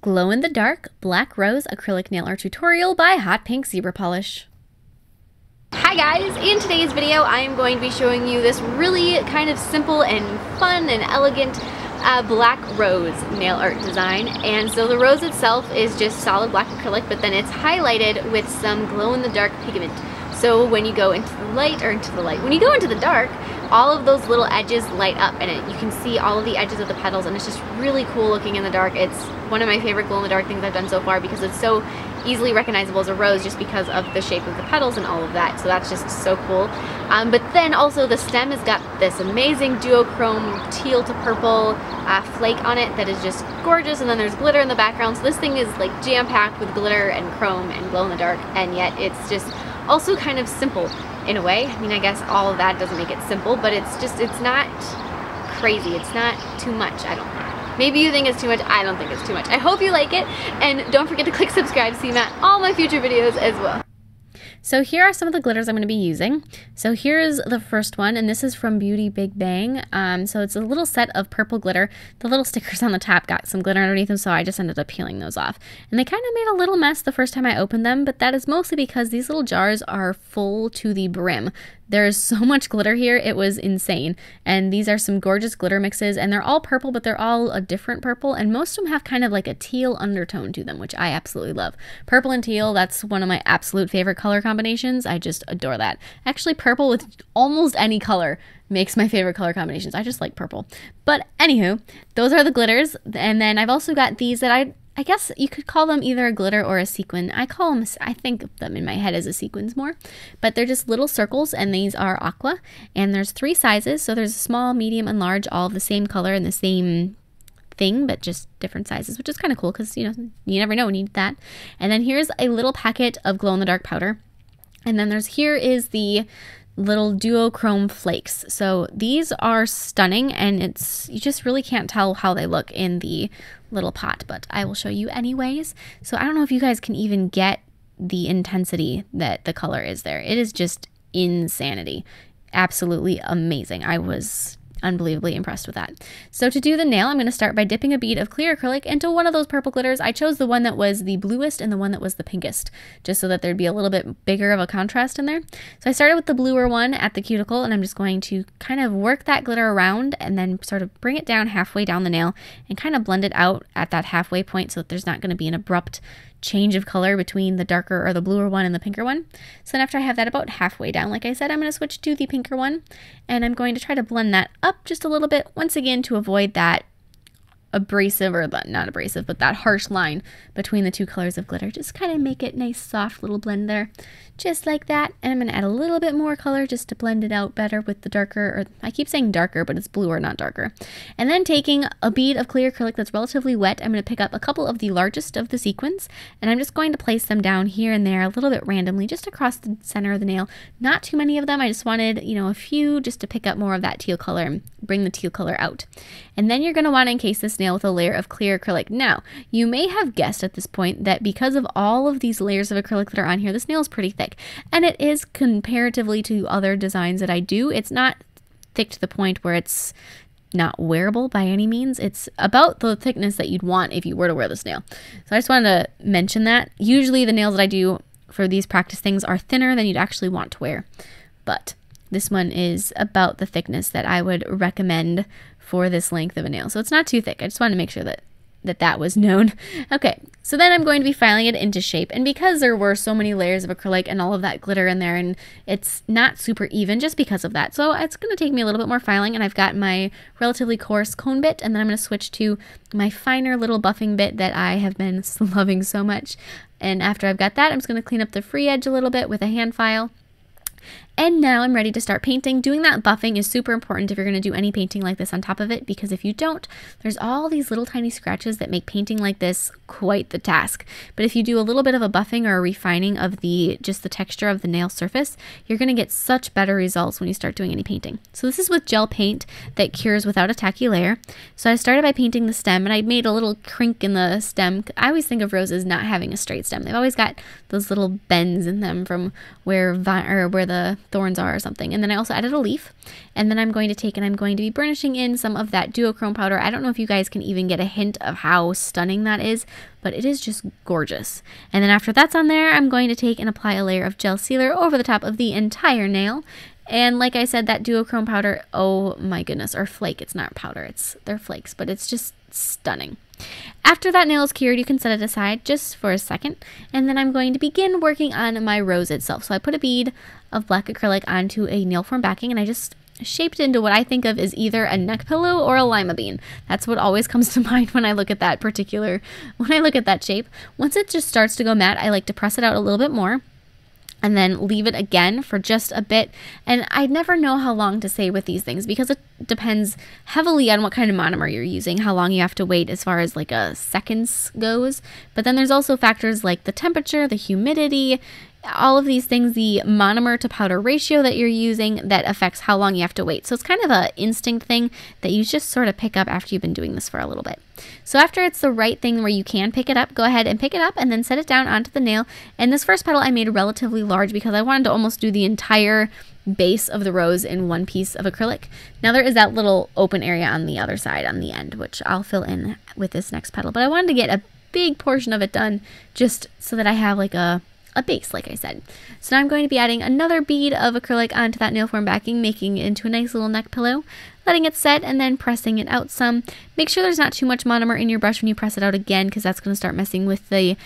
Glow-in-the-Dark Black Rose Acrylic Nail Art Tutorial by Hotpinkzebrapolish. Hi guys! In today's video I am going to be showing you this really kind of simple and fun and elegant black rose nail art design. And so the rose itself is just solid black acrylic, but then it's highlighted with some glow-in-the-dark pigment. So when you go into the light, when you go into the dark, all of those little edges light up and you can see all of the edges of the petals, and it's just really cool looking in the dark. It's one of my favorite glow-in-the-dark things I've done so far because it's so easily recognizable as a rose just because of the shape of the petals and all of that. So that's just so cool. But then also the stem has got this amazing duochrome teal to purple flake on it that is just gorgeous, and then there's glitter in the background. So this thing is like jam-packed with glitter and chrome and glow-in-the-dark, and yet it's just also kind of simple in a way. I mean, I guess all of that doesn't make it simple, but it's not crazy. It's not too much, I don't think. Maybe you think it's too much. I don't think it's too much. I hope you like it, and don't forget to click subscribe so you get all my future videos as well. So here are some of the glitters I'm going to be using. So here's the first one, and this is from Beauty Big Bang. So it's a little set of purple glitter. The little stickers on the top got some glitter underneath them, so I just ended up peeling those off. And they kind of made a little mess the first time I opened them, but that is mostly because these little jars are full to the brim. There's so much glitter here, it was insane. And these are some gorgeous glitter mixes, and they're all purple, but they're all a different purple, and most of them have kind of like a teal undertone to them, which I absolutely love. Purple and teal, that's one of my absolute favorite color combinations. I just adore that. Actually, purple with almost any color makes my favorite color combinations. I just like purple. But anywho, those are the glitters, and then I've also got these that I guess you could call them either a glitter or a sequin. I think of them in my head as a sequins more, but they're just little circles, and these are aqua, and there's 3 sizes. So there's a small, medium, and large, all of the same color and the same thing, but just different sizes, which is kind of cool because, you know, you never know when you need that. And then here's a little packet of glow-in-the-dark powder. And then here is the little duochrome flakes. So these are stunning, and you just really can't tell how they look in the little pot, but I will show you anyways. So I don't know if you guys can even get the intensity that the color is there. It is just insanity. Absolutely amazing. I was unbelievably impressed with that. So to do the nail, I'm going to start by dipping a bead of clear acrylic into one of those purple glitters. I chose the one that was the bluest and the one that was the pinkest, just so that there'd be a little bit bigger of a contrast in there. So I started with the bluer one at the cuticle, and I'm just going to kind of work that glitter around and then sort of bring it down halfway down the nail and kind of blend it out at that halfway point so that there's not going to be an abrupt change of color between the darker or the bluer one and the pinker one. So then after I have that about halfway down, like I said, I'm going to switch to the pinker one, and I'm going to try to blend that up just a little bit, once again to avoid that abrasive, or not abrasive, but that harsh line between the 2 colors of glitter. Just kind of make it nice, soft little blend there, just like that. And I'm going to add a little bit more color just to blend it out better with the darker, or I keep saying darker, but it's bluer, not darker. And then taking a bead of clear acrylic that's relatively wet, I'm going to pick up a couple of the largest of the sequins, and I'm just going to place them down here and there a little bit randomly, just across the center of the nail. Not too many of them. I just wanted, you know, a few just to pick up more of that teal color and bring the teal color out. And then you're going to want to encase this nail with a layer of clear acrylic. Now, you may have guessed at this point that because of all of these layers of acrylic that are on here, this nail is pretty thick. And it is comparatively to other designs that I do. It's not thick to the point where it's not wearable by any means. It's about the thickness that you'd want if you were to wear this nail. So I just wanted to mention that. Usually the nails that I do for these practice things are thinner than you'd actually want to wear. But this one is about the thickness that I would recommend for this length of a nail. So it's not too thick. I just wanted to make sure that that was known. Okay, so then I'm going to be filing it into shape. And because there were so many layers of acrylic and all of that glitter in there, and it's not super even just because of that. So it's going to take me a little bit more filing, and I've got my relatively coarse cone bit, and then I'm going to switch to my finer little buffing bit that I have been loving so much. And after I've got that, I'm just going to clean up the free edge a little bit with a hand file. And now I'm ready to start painting. Doing that buffing is super important if you're going to do any painting like this on top of it, because if you don't, there's all these little tiny scratches that make painting like this quite the task. But if you do a little bit of a buffing or a refining of just the texture of the nail surface, you're going to get such better results when you start doing any painting. So this is with gel paint that cures without a tacky layer. So I started by painting the stem, and I made a little crink in the stem. I always think of roses not having a straight stem. They've always got those little bends in them from where the thorns are or something. And then I also added a leaf. And then I'm going to take and I'm going to be burnishing in some of that duochrome powder. I don't know if you guys can even get a hint of how stunning that is, but it is just gorgeous. And then after that's on there, I'm going to take and apply a layer of gel sealer over the top of the entire nail. And like I said, that duochrome powder, oh my goodness, or flake, it's not powder, they're flakes, but it's just stunning. After that nail is cured, you can set it aside just for a second, and then I'm going to begin working on my rose itself. So I put a bead of black acrylic onto a nail form backing, and I just shaped it into what I think of as either a neck pillow or a lima bean. That's what always comes to mind when I look at that shape. Once it just starts to go matte, I like to press it out a little bit more and then leave it again for just a bit. And I never know how long to say with these things because it depends heavily on what kind of monomer you're using, how long you have to wait as far as like a seconds goes. But then there's also factors like the temperature, the humidity, all of these things, the monomer to powder ratio that you're using that affects how long you have to wait. So it's kind of an instinct thing that you just sort of pick up after you've been doing this for a little bit. So after it's the right thing where you can pick it up, go ahead and pick it up and then set it down onto the nail. And this first petal I made relatively large because I wanted to almost do the entire base of the rose in one piece of acrylic. Now there is that little open area on the other side on the end, which I'll fill in with this next petal. But I wanted to get a big portion of it done just so that I have like a base, like I said. So now I'm going to be adding another bead of acrylic onto that nail form backing, making it into a nice little neck pillow, letting it set and then pressing it out some. Make sure there's not too much monomer in your brush when you press it out again because that's going to start messing with the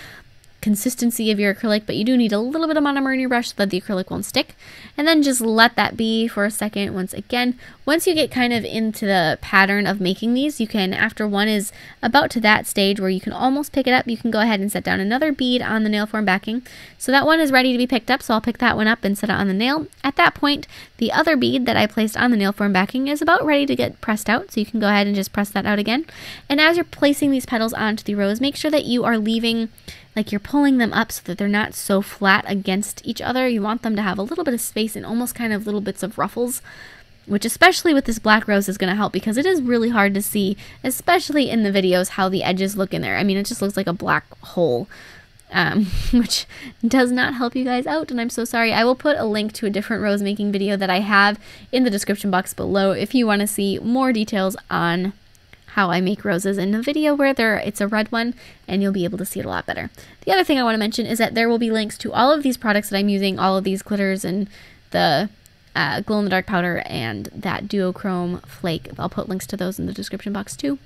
consistency of your acrylic, but you do need a little bit of monomer in your brush so that the acrylic won't stick. And then just let that be for a second. Once you get kind of into the pattern of making these, you can, after one is about to that stage where you can almost pick it up, you can go ahead and set down another bead on the nail form backing. So that one is ready to be picked up, so I'll pick that one up and set it on the nail. At that point, the other bead that I placed on the nail form backing is about ready to get pressed out, so you can go ahead and just press that out again. And as you're placing these petals onto the rose, make sure that you are leaving, like you're pulling them up so that they're not so flat against each other. You want them to have a little bit of space and almost kind of little bits of ruffles, which especially with this black rose is going to help because it is really hard to see, especially in the videos, how the edges look in there. I mean, it just looks like a black hole, which does not help you guys out, and I'm so sorry. I will put a link to a different rose making video that I have in the description box below if you want to see more details on how I make roses in a video where it's a red one, and you'll be able to see it a lot better. The other thing I want to mention is that there will be links to all of these products that I'm using, all of these glitters and the glow-in-the-dark powder and that duochrome flake. I'll put links to those in the description box too.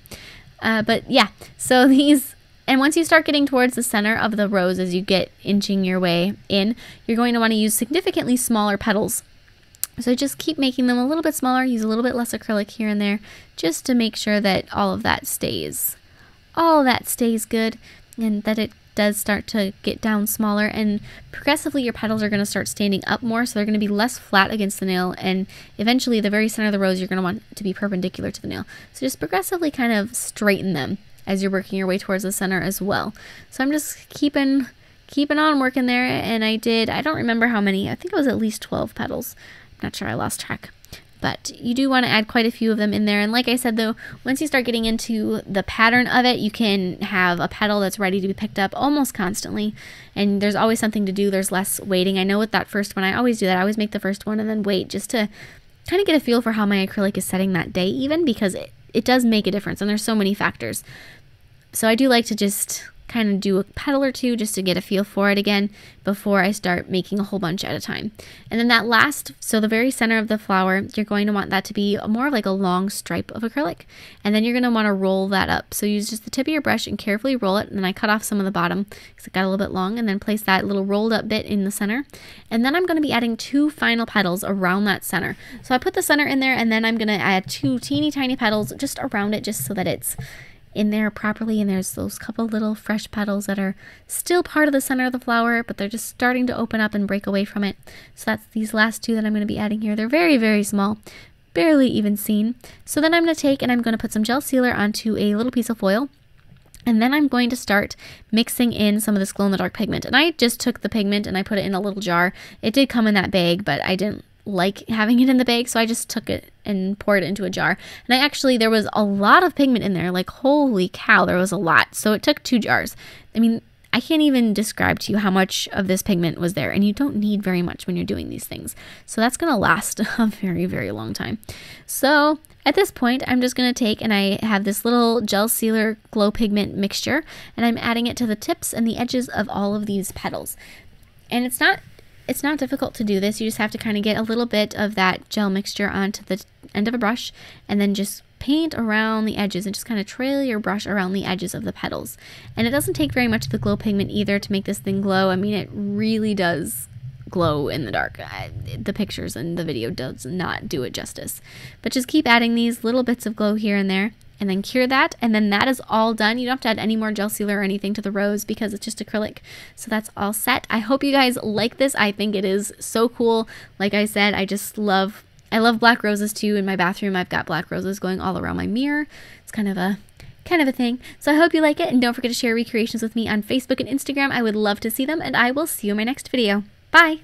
But yeah, so these, and once you start getting towards the center of the rose, as you get inching your way in, you're going to want to use significantly smaller petals. So just keep making them a little bit smaller, use a little bit less acrylic here and there, just to make sure that all of that stays good, and that it does start to get down smaller, and progressively your petals are going to start standing up more, so they're going to be less flat against the nail, and eventually the very center of the rose you're going to want to be perpendicular to the nail. So just progressively kind of straighten them as you're working your way towards the center as well. So I'm just keeping on working there, and I don't remember how many, I think it was at least 12 petals. Not sure, I lost track. But you do want to add quite a few of them in there. And like I said, though, once you start getting into the pattern of it, you can have a petal that's ready to be picked up almost constantly. And there's always something to do. There's less waiting. I know with that first one, I always do that. I always make the first one and then wait just to kind of get a feel for how my acrylic is setting that day even, because it does make a difference. And there's so many factors. So I do like to just kind of do a petal or two just to get a feel for it again before I start making a whole bunch at a time. And then that last, so the very center of the flower, you're going to want that to be more of like a long stripe of acrylic. And then you're going to want to roll that up. So use just the tip of your brush and carefully roll it. And then I cut off some of the bottom because it got a little bit long, and then place that little rolled up bit in the center. And then I'm going to be adding 2 final petals around that center. So I put the center in there, and then I'm going to add 2 teeny tiny petals just around it, just so that it's in there properly, and there's those couple little fresh petals that are still part of the center of the flower, but they're just starting to open up and break away from it. So that's these last 2 that I'm going to be adding here. They're very, very small, barely even seen. So then I'm going to take and I'm going to put some gel sealer onto a little piece of foil, and then I'm going to start mixing in some of this glow-in-the-dark pigment. And I just took the pigment and I put it in a little jar. It did come in that bag, but I didn't like having it in the bag, so I just took it and poured it into a jar. And there was a lot of pigment in there, like holy cow, there was a lot. So it took 2 jars. I mean, I can't even describe to you how much of this pigment was there, and you don't need very much when you're doing these things. So that's going to last a very, very long time. So at this point, I'm just going to take, and I have this little gel sealer glow pigment mixture, and I'm adding it to the tips and the edges of all of these petals. And it's not difficult to do this. You just have to kind of get a little bit of that gel mixture onto the end of a brush, and then just paint around the edges and just kind of trail your brush around the edges of the petals. And it doesn't take very much of the glow pigment either to make this thing glow. I mean, it really does glow in the dark. The pictures and the video does not do it justice. But just keep adding these little bits of glow here and there, and then cure that, and then that is all done. You don't have to add any more gel sealer or anything to the rose because it's just acrylic. So that's all set. I hope you guys like this. I think it is so cool. Like I said, I love black roses too. In my bathroom, I've got black roses going all around my mirror. It's kind of a thing. So I hope you like it, and don't forget to share recreations with me on Facebook and Instagram. I would love to see them, and I will see you in my next video. Bye!